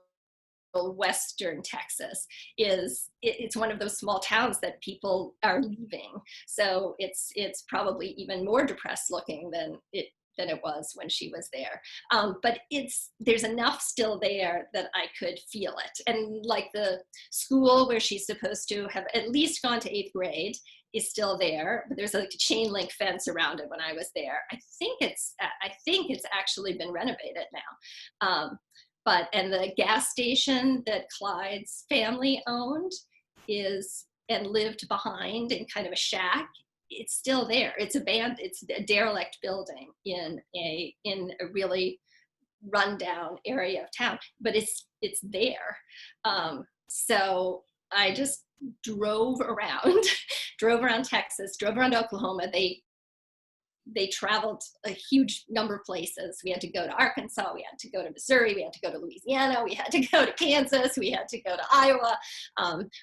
western Texas. It's one of those small towns that people are leaving, so it's probably even more depressed looking than it was when she was there. But there's enough still there that I could feel it. And like the school where she's supposed to have at least gone to 8th grade is still there, but there's like a chain link fence around it when I was there. I think it's actually been renovated now. And the gas station that Clyde's family owned and lived behind in kind of a shack, it's still there. It's a derelict building in a really rundown area of town, but it's there. So I just drove around Texas, drove around Oklahoma. They traveled a huge number of places. We had to go to Arkansas, we had to go to Missouri, we had to go to Louisiana, we had to go to Kansas, we had to go to Iowa.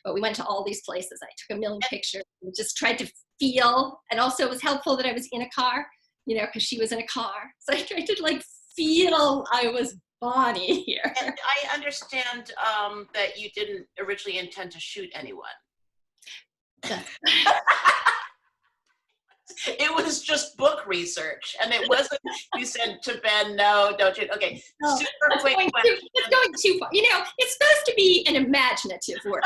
But we went to all these places. I took a million pictures and just tried to feel, and also it was helpful that I was in a car, because she was in a car. So I tried to feel I was Bonnie here. And I understand that you didn't originally intend to shoot anyone. It was just book research, and it wasn't. You said to Ben, "No, don't you?" Okay, no, super quick. It's going too far. It's supposed to be an imaginative work.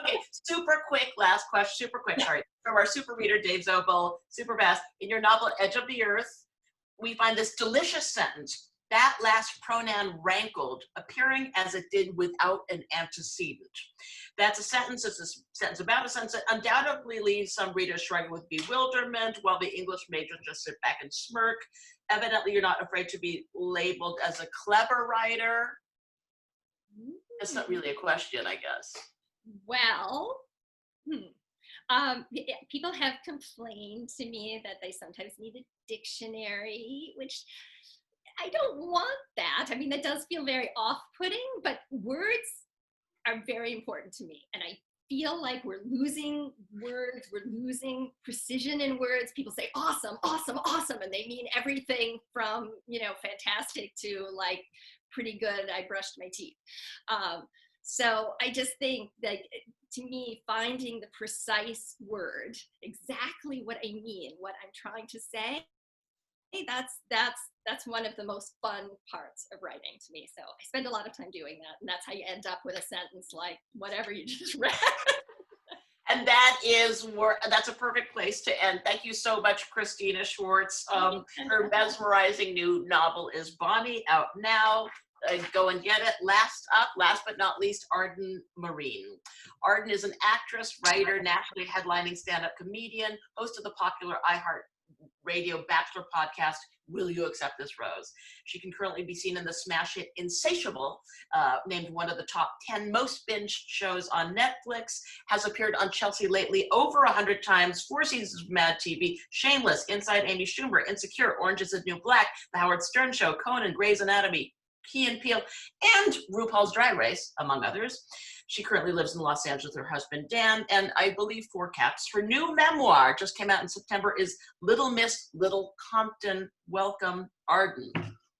Okay, super quick. Last question. Super quick. Sorry, from our super reader Dave Zobel, super fast. In your novel Edge of the Earth, we find this delicious sentence that last pronoun rankled, appearing as it did without an antecedent. That's a sentence, it's a sentence about a sentence that undoubtedly leaves some readers shrugging with bewilderment, while the English majors just sit back and smirk. Evidently, you're not afraid to be labeled as a clever writer. That's not really a question, I guess. Well, people have complained to me that they sometimes need a dictionary, which I don't want that. I mean, that does feel very off-putting, but words are very important to me. And I feel like we're losing words, we're losing precision in words. People say awesome, awesome, awesome, and they mean everything from, fantastic to like pretty good, I brushed my teeth. So I just think that, to me, finding the precise word, exactly what I mean, what I'm trying to say, that's one of the most fun parts of writing to me. So I spend a lot of time doing that, and that's how you end up with a sentence like whatever you just read. And that's a perfect place to end. Thank you so much, Christina Schwartz. Her mesmerizing new novel is Bonnie, out now. Go and get it. Last but not least, Arden Myrin. Arden is an actress, writer, nationally headlining stand-up comedian, host of the popular iHeartRadio Bachelor podcast, Will You Accept This Rose? She can currently be seen in the smash hit Insatiable, named one of the top 10 most binged shows on Netflix, has appeared on Chelsea Lately over 100 times, 4 seasons of Mad TV, Shameless, Inside Amy Schumer, Insecure, Orange is the New Black, The Howard Stern Show, Conan, Grey's Anatomy, Key and Peele, and RuPaul's Drag Race, among others. She currently lives in Los Angeles with her husband, Dan, and I believe 4 cats. Her new memoir just came out in September is Little Miss Little Compton. Welcome, Arden.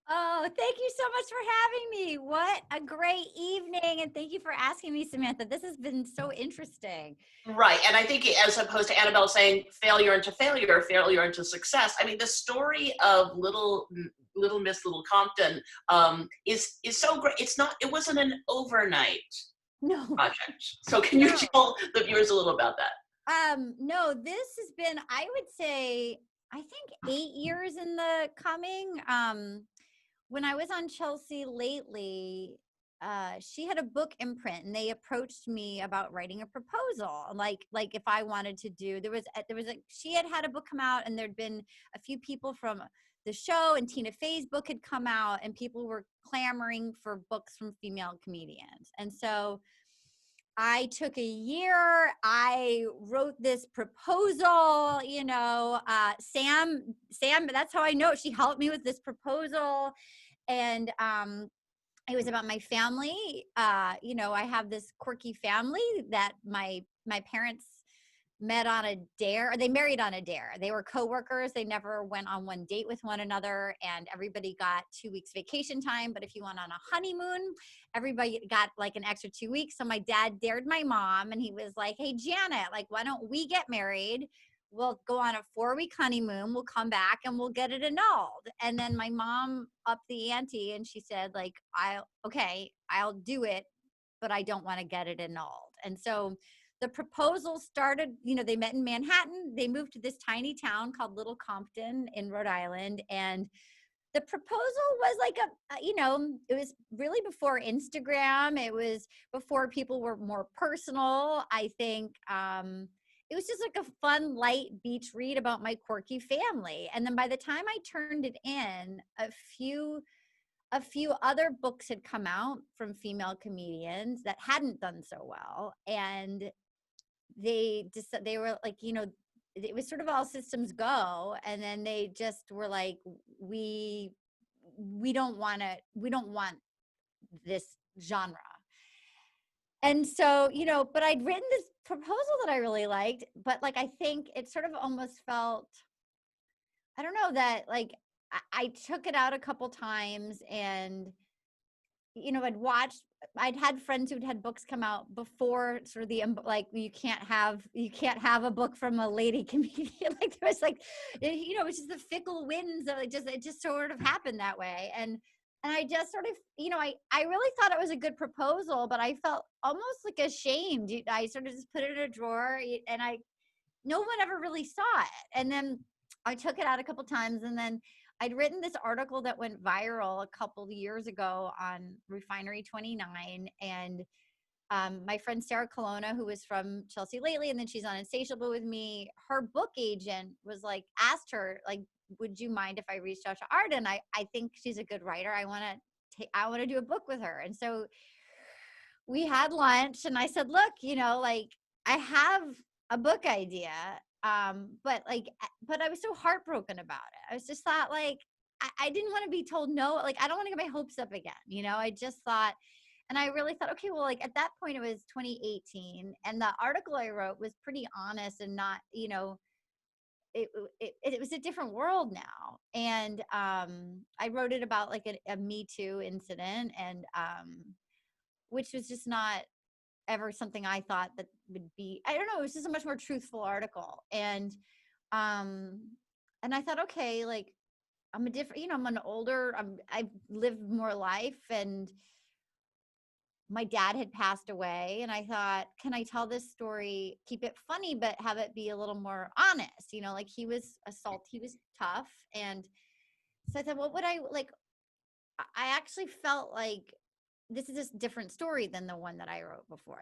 Oh, thank you so much for having me. What a great evening. And thank you for asking me, Samantha. This has been so interesting. Right. And I think as opposed to Annabelle saying failure into success, I mean, the story of Little Miss Little Compton is so great. It wasn't an overnight project. So can you tell the viewers a little about that? No, this has been, I would say, I think 8 years in the coming. When I was on Chelsea Lately, she had a book imprint, and they approached me about writing a proposal, like if I wanted to do. She had a book come out, and there'd been a few people from the show, and Tina Fey's book had come out, and people were clamoring for books from female comedians, and so I took a year. I wrote this proposal, Sam, that's how I know. She helped me with this proposal. And it was about my family. I have this quirky family that my parents met on a dare. They married on a dare. They were coworkers. They never went on one date with one another, and everybody got 2 weeks vacation time. But if you went on a honeymoon, everybody got like an extra 2 weeks. So my dad dared my mom, and he was like, "Hey, Janet, like, why don't we get married? We'll go on a 4-week honeymoon. We'll come back and we'll get it annulled." And then my mom upped the ante, and she said, like, I'll do it, but I don't want to get it annulled. And so the proposal started, they met in Manhattan. They moved to this tiny town called Little Compton in Rhode Island. And the proposal was like it was really before Instagram. It was before people were more personal. I think it was just like a fun, light beach read about my quirky family. And then by the time I turned it in, a few other books had come out from female comedians that hadn't done so well. And they were like, it was sort of all systems go. And then they just were like, we don't want this genre. And so, but I'd written this proposal that I really liked, but like, I think it sort of almost felt, I don't know, that like I took it out a couple times, and I'd had friends who'd had books come out before sort of like you can't have a book from a lady comedian. Like there was like, it was just the fickle winds of it just sort of happened that way. And I just sort of, I really thought it was a good proposal, but I felt almost like ashamed. I sort of just put it in a drawer, and no one ever really saw it. And then I took it out a couple times, and then I'd written this article that went viral a couple of years ago on Refinery 29, and my friend Sarah Colonna, who was from Chelsea lately, and then she's on Insatiable with me, her book agent was like, asked her, like, would you mind if I reached out to Arden? I think she's a good writer. I want to do a book with her. And so we had lunch, and I said, look, like, I have a book idea. But I was so heartbroken about it. I was just thought, like, I didn't want to be told no. Like, I don't want to get my hopes up again. I just thought, and I really thought, okay, well, like, at that point it was 2018, and the article I wrote was pretty honest and not, it was a different world now. And I wrote it about like a Me Too incident, and which was just not ever something I thought that would be, I don't know, it was just a much more truthful article. And I thought, okay, like, I'm a different, I'm an older, I've lived more life, and my dad had passed away, and I thought, can I tell this story, keep it funny, but have it be a little more honest? Like, he was tough. And so I thought, what would I like? I actually felt like this is a different story than the one that I wrote before.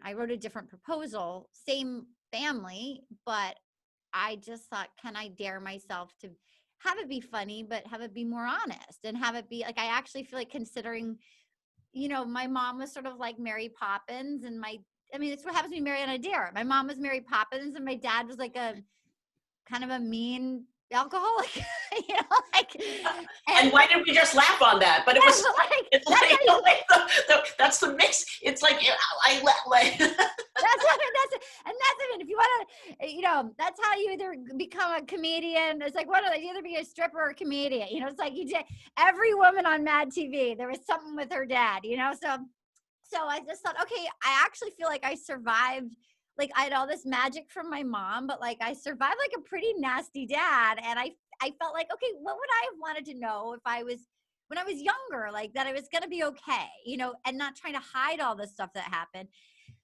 I wrote a different proposal, same family, but I just thought, can I dare myself to have it be funny, but have it be more honest, and have it be like, I actually feel like, considering, my mom was sort of like Mary Poppins, and it's what happens to be Mariana Dare. My mom was Mary Poppins, and my dad was like a kind of a mean alcoholic, and why did we just laugh on that? But it was that's the mix. It's like that's it. If you want to, that's how you either become a comedian. It's like, you either be a stripper or a comedian. It's like every woman on Mad TV, there was something with her dad. So I just thought, okay, I actually feel like I survived. Like, I had all this magic from my mom, but like, I survived like a pretty nasty dad. And I felt like, okay, what would I have wanted to know when I was younger, like, that I was going to be okay, and not trying to hide all the stuff that happened.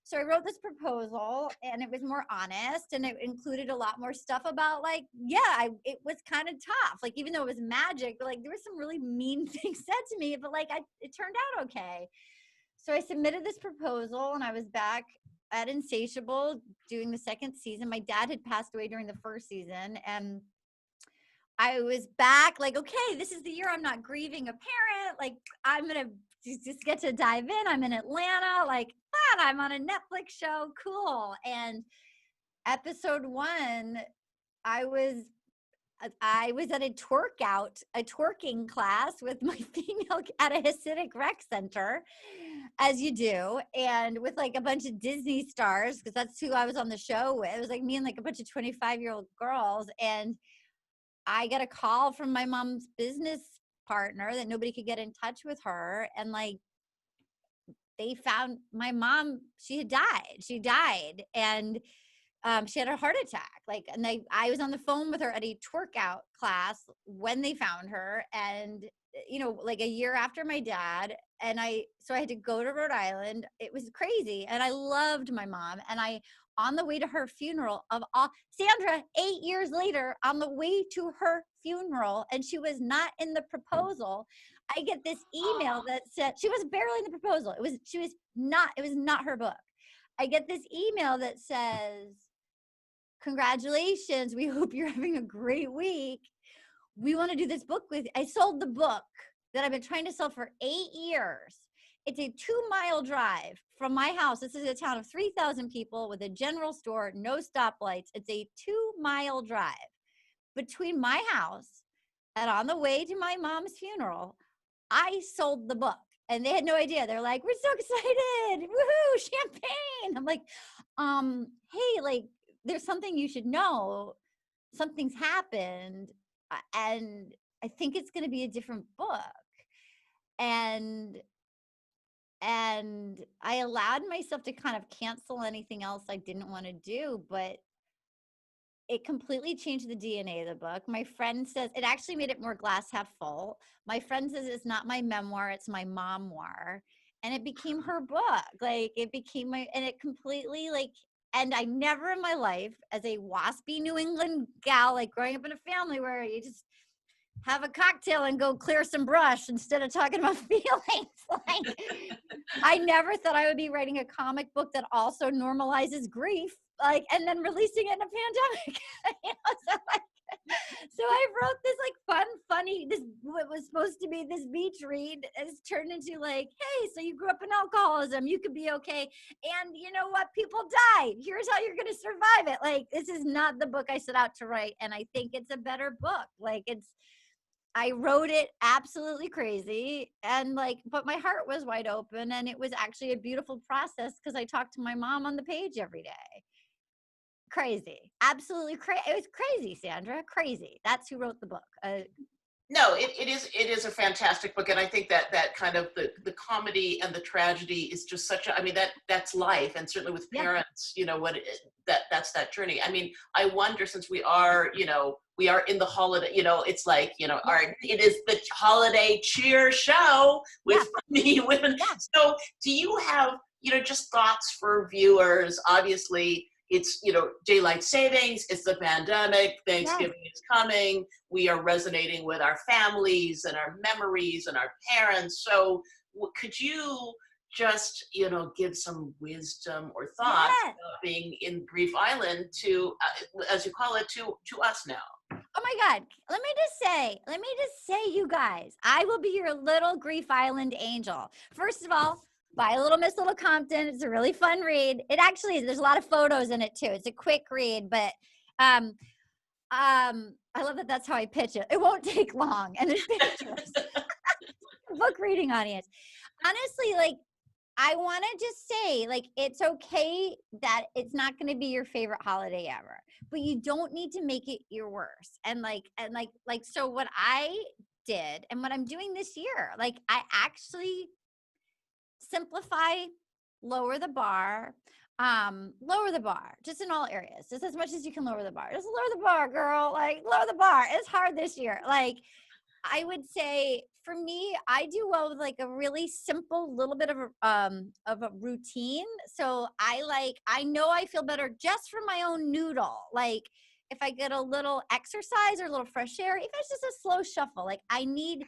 So I wrote this proposal, and it was more honest, and it included a lot more stuff about, like, it was kind of tough. Like, even though it was magic, but like, there was some really mean things said to me, but like, it turned out okay. So I submitted this proposal, and I was back at Insatiable doing the second season. My dad had passed away during the first season, and I was back like, okay, this is the year I'm not grieving a parent. Like, I'm going to just get to dive in. I'm in Atlanta, like, fun. I'm on a Netflix show. Cool. And episode 1, I was at a twerking class with my female at a Hasidic rec center, as you do, and with like a bunch of Disney stars, because that's who I was on the show with. It was like me and like a bunch of 25-year-old girls, and I get a call from my mom's business partner that nobody could get in touch with her, and like, they found my mom. She died, and she had a heart attack. Like, and I was on the phone with her at a twerk out class when they found her, and like a year after my dad. And so I had to go to Rhode Island. It was crazy, and I loved my mom. And on the way to her funeral Sandra, 8 years later, on the way to her funeral, and she was not in the proposal, I get this email that said she was barely in the proposal. It was not her book. I get this email that says, congratulations, we hope you're having a great week. We want to do this book with you. I sold the book that I've been trying to sell for 8 years. It's a 2-mile drive from my house. This is a town of 3,000 people with a general store, no stoplights. It's a 2-mile drive between my house and on the way to my mom's funeral. I sold the book, and they had no idea. They're like, we're so excited. Woohoo, champagne. I'm like, hey, like, there's something you should know. Something's happened, and I think it's going to be a different book. And I allowed myself to kind of cancel anything else I didn't want to do, but it completely changed the DNA of the book. My friend says it actually made it more glass half full. My friend says it's not my memoir, it's my memoir. And it became her book. Like, it became and it completely, like, and I never in my life, as a waspy New England gal, like growing up in a family where you just have a cocktail and go clear some brush instead of talking about feelings. Like, I never thought I would be writing a comic book that also normalizes grief, like, and then releasing it in a pandemic. So I wrote this like funny, this what was supposed to be this beach read has turned into like, hey, so you grew up in alcoholism, you could be okay. And you know what? People died. Here's how you're going to survive it. Like, this is not the book I set out to write. And I think it's a better book. Like, I wrote it absolutely crazy, and like, but my heart was wide open, and it was actually a beautiful process because I talked to my mom on the page every day. Crazy, absolutely crazy. It was crazy, Sandra, crazy. That's who wrote the book. No, it is a fantastic book, and I think that kind of the comedy and the tragedy is just such a, I mean, that's life, and certainly with parents, you know, that's that journey. I mean, I wonder, since we are in the holiday, you know, it's like, you know, it is the holiday cheer show with me women. Yeah. So do you have, you know, just thoughts for viewers? Obviously, it's, you know, daylight savings, it's the pandemic, Thanksgiving is coming, we are resonating with our families and our memories and our parents. So could you just, you know, give some wisdom or thoughts about being in Grief Island to, as you call it, to us now? Oh my God. Let me just say, you guys, I will be your little Grief Island angel. First of all, buy Little Miss Little Compton. It's a really fun read. It actually is. There's a lot of photos in it too. It's a quick read, but I love that that's how I pitch it. It won't take long, and it's pictures. Book reading audience. Honestly, like, I want to just say, like, it's okay that it's not going to be your favorite holiday ever, but you don't need to make it your worst. And so what I did, and what I'm doing this year, like, I actually simplify, lower the bar, just in all areas, just as much as you can lower the bar. Just lower the bar, girl. Like, lower the bar. It's hard this year. Like, I would say for me, I do well with like a really simple little bit of a routine. So I know I feel better just from my own noodle. Like, if I get a little exercise or a little fresh air, even if it's just a slow shuffle, like, I need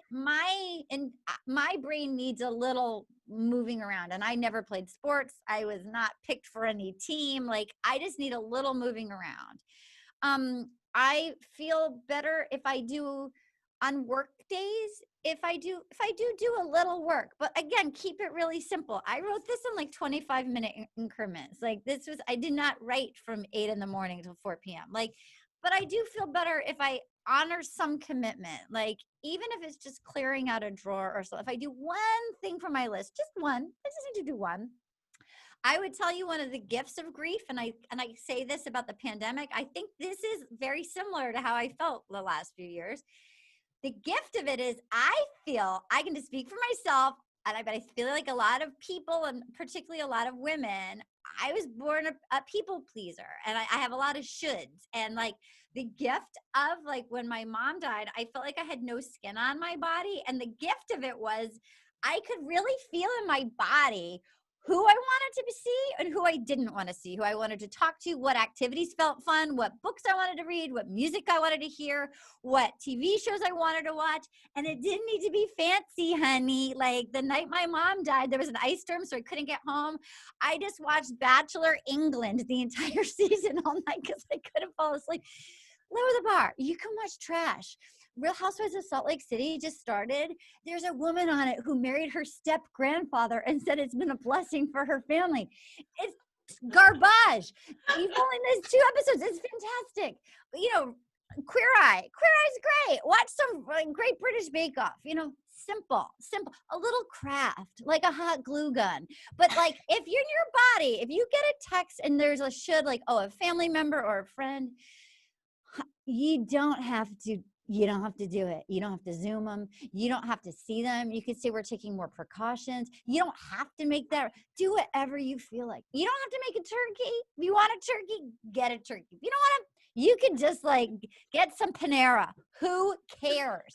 my brain needs a little moving around. And I never played sports. I was not picked for any team. Like, I just need a little moving around. I feel better if I do on work days, if I do a little work, but again, keep it really simple. I wrote this in like 25-minute increments. Like, I did not write from 8 a.m. till 4 p.m. Like, but I do feel better if I honor some commitment. Like, even if it's just clearing out a drawer or so, if I do one thing from my list, just one, I just need to do one. I would tell you one of the gifts of grief, and I say this about the pandemic, I think this is very similar to how I felt the last few years. The gift of it is I feel, I can just speak for myself, but I feel like a lot of people, and particularly a lot of women, I was born a people pleaser, and I have a lot of shoulds. And like, the gift of, like, when my mom died, I felt like I had no skin on my body. And the gift of it was I could really feel in my body who I wanted to see and who I didn't want to see, who I wanted to talk to, what activities felt fun, what books I wanted to read, what music I wanted to hear, what TV shows I wanted to watch. And it didn't need to be fancy, honey. Like, the night my mom died, there was an ice storm, so I couldn't get home. I just watched Bachelor England the entire season all night because I couldn't fall asleep. Lower the bar. You can watch trash. Real Housewives of Salt Lake City just started. There's a woman on it who married her step-grandfather and said it's been a blessing for her family. It's garbage. You've only missed 2 episodes. It's fantastic. You know, Queer Eye. Queer Eye's great. Watch some Great British Bake Off. You know, simple. A little craft, like a hot glue gun. But like, if you're in your body, if you get a text and there's a should, like, oh, a family member or a friend, you don't have to do it. You don't have to Zoom them. You don't have to see them. You could say we're taking more precautions. You don't have to make that. Do whatever you feel like. You don't have to make a turkey. If you want a turkey, get a turkey. If you don't want to, you can just like get some Panera. Who cares?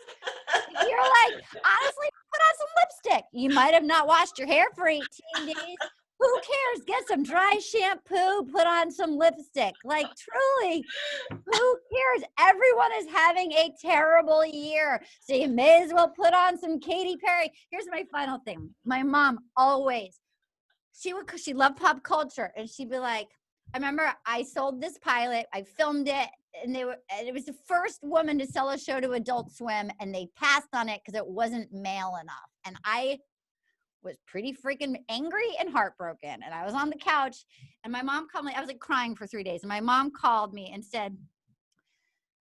If you're like, honestly, put on some lipstick. You might have not washed your hair for 18 days. Who cares? Get some dry shampoo, put on some lipstick. Like, truly, who cares? Everyone is having a terrible year. So you may as well put on some Katy Perry. Here's my final thing. My mom always, she loved pop culture, and she'd be like, I remember I sold this pilot, I filmed it, and it was the first woman to sell a show to Adult Swim, and they passed on it because it wasn't male enough. And I was pretty freaking angry and heartbroken. And I was on the couch, and my mom called me. I was like crying for 3 days. And my mom called me and said,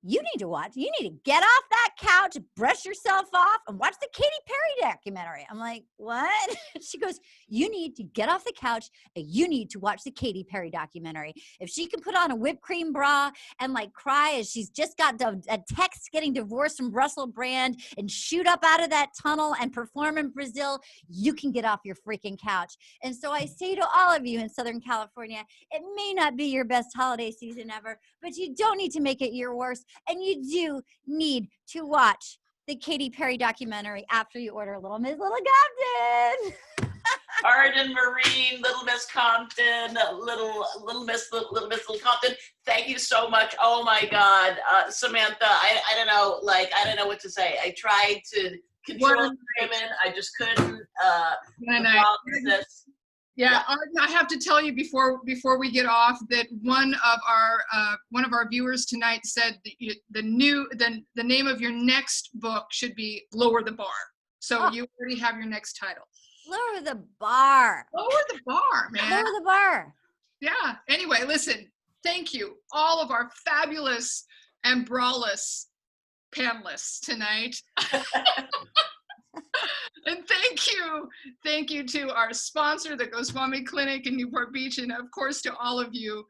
you need to get off that couch, brush yourself off, and watch the Katy Perry documentary. I'm like, what? She goes, you need to get off the couch and you need to watch the Katy Perry documentary. If she can put on a whipped cream bra and like cry as she's just got a text getting divorced from Russell Brand and shoot up out of that tunnel and perform in Brazil, you can get off your freaking couch. And so I say to all of you in Southern California, it may not be your best holiday season ever, but you don't need to make it your worst. And you do need to watch the Katy Perry documentary after you order Little Miss Little Compton. Arden, Myrin, Little Miss Compton, Little Miss Little Compton. Thank you so much. Oh my God, Samantha, I don't know, I don't know what to say. I tried to control women. I just couldn't. Yeah, Arden, I have to tell you before we get off that one of our viewers tonight said that the name of your next book should be Lower the Bar. So you already have your next title. Lower the bar. Lower the bar, man. Lower the bar. Yeah. Anyway, listen, thank you, all of our fabulous and braless panelists tonight. And thank you to our sponsor, the Goswami Clinic in Newport Beach, and of course to all of you